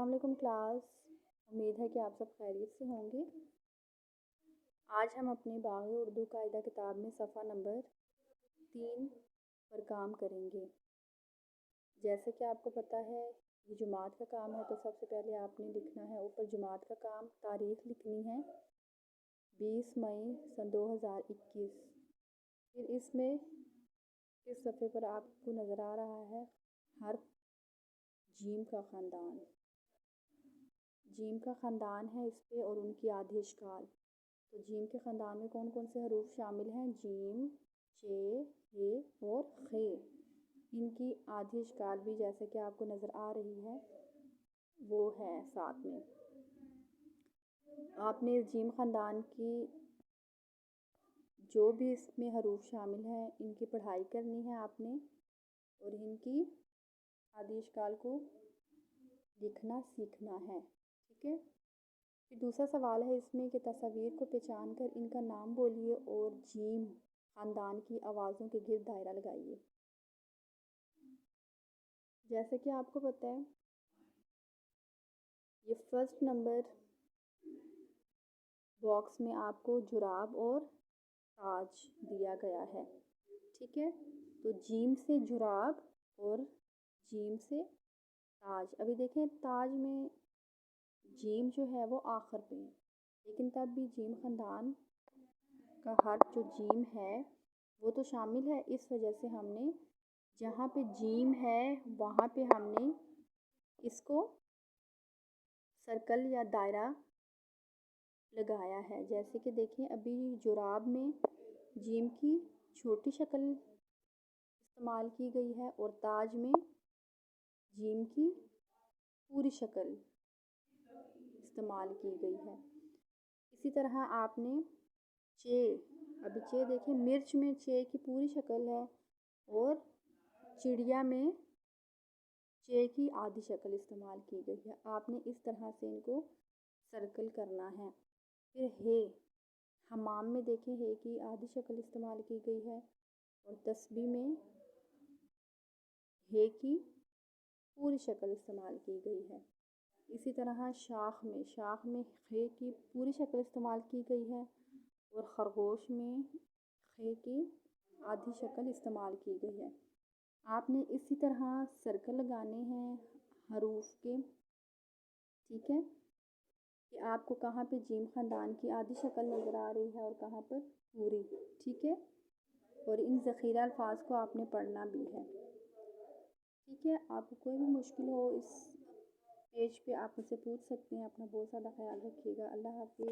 السلام علیکم کلاس، امید ہے کہ آپ سب خیریت سے ہوں گے۔ آج ہم اپنی باغی اردو قاعدہ کتاب میں صفحہ نمبر 3 پر کام کریں گے۔ جیسے کہ آپ کو پتہ ہے یہ جماعت کا کام ہے، تو سب سے پہلے آپ نے لکھنا ہے اوپر جماعت کا کام، تاریخ لکھنی ہے 20 مئی سن 2021۔ پھر اس میں اس صفحے پر آپ کو نظر آ رہا ہے حرف جیم کا خاندان۔ جیم کا خاندان ہے اس پہ اور ان کی آدھی اشکال۔ تو جیم کے خاندان میں کون کون سے حروف شامل ہیں؟ جیم، چے، ہے اور خے۔ ان کی آدھی اشکال بھی جیسے کہ آپ کو نظر آ رہی ہے وہ ہے ساتھ میں۔ آپ نے جیم خاندان کی جو بھی اس میں حروف شامل ہیں ان کی پڑھائی کرنی ہے آپ نے، اور ان کی آدھی اشکال کو لکھنا سیکھنا ہے، ٹھیک ہے۔ پھر دوسرا سوال ہے اس میں کہ تصاویر کو پہچان کر ان کا نام بولیے اور جیم خاندان کی آوازوں کے گرد دائرہ لگائیے۔ جیسے کہ آپ کو پتہ ہے یہ فرسٹ نمبر باکس میں آپ کو جراب اور تاج دیا گیا ہے، ٹھیک ہے۔ تو جیم سے جراب اور جیم سے تاج۔ ابھی دیکھیں تاج میں جیم جو ہے وہ آخر پہ ہے، لیکن تب بھی جیم خاندان کا حرف جو جیم ہے وہ تو شامل ہے، اس وجہ سے ہم نے جہاں پہ جیم ہے وہاں پہ ہم نے اس کو سرکل یا دائرہ لگایا ہے۔ جیسے کہ دیکھیں ابھی جراب میں جیم کی چھوٹی شکل استعمال کی گئی ہے اور تاج میں جیم کی پوری شکل استعمال کی گئی ہے۔ اسی طرح آپ نے چے، ابھی چے دیکھیں مرچ میں چے کی پوری شکل ہے اور چڑیا میں چے کی آدھی شکل استعمال کی گئی ہے۔ آپ نے اس طرح سے ان کو سرکل کرنا ہے۔ پھر ہے، حمام میں دیکھیں ہے کی آدھی شکل استعمال کی گئی ہے اور تسبیح میں ہے کی پوری شکل استعمال کی گئی ہے۔ اسی طرح شاخ میں خے کی پوری شکل استعمال کی گئی ہے اور خرگوش میں خے کی آدھی شکل استعمال کی گئی ہے۔ آپ نے اسی طرح سرکل لگانے ہیں حروف کے، ٹھیک ہے، کہ آپ کو کہاں پہ جیم خاندان کی آدھی شکل نظر آ رہی ہے اور کہاں پر پوری، ٹھیک ہے۔ اور ان ذخیرہ الفاظ کو آپ نے پڑھنا بھی ہے، ٹھیک ہے۔ آپ کو کوئی بھی مشکل ہو اس پیج پہ آپ مجھ سے پوچھ سکتے ہیں۔ اپنا بہت زیادہ خیال رکھیے گا۔ اللہ حافظ۔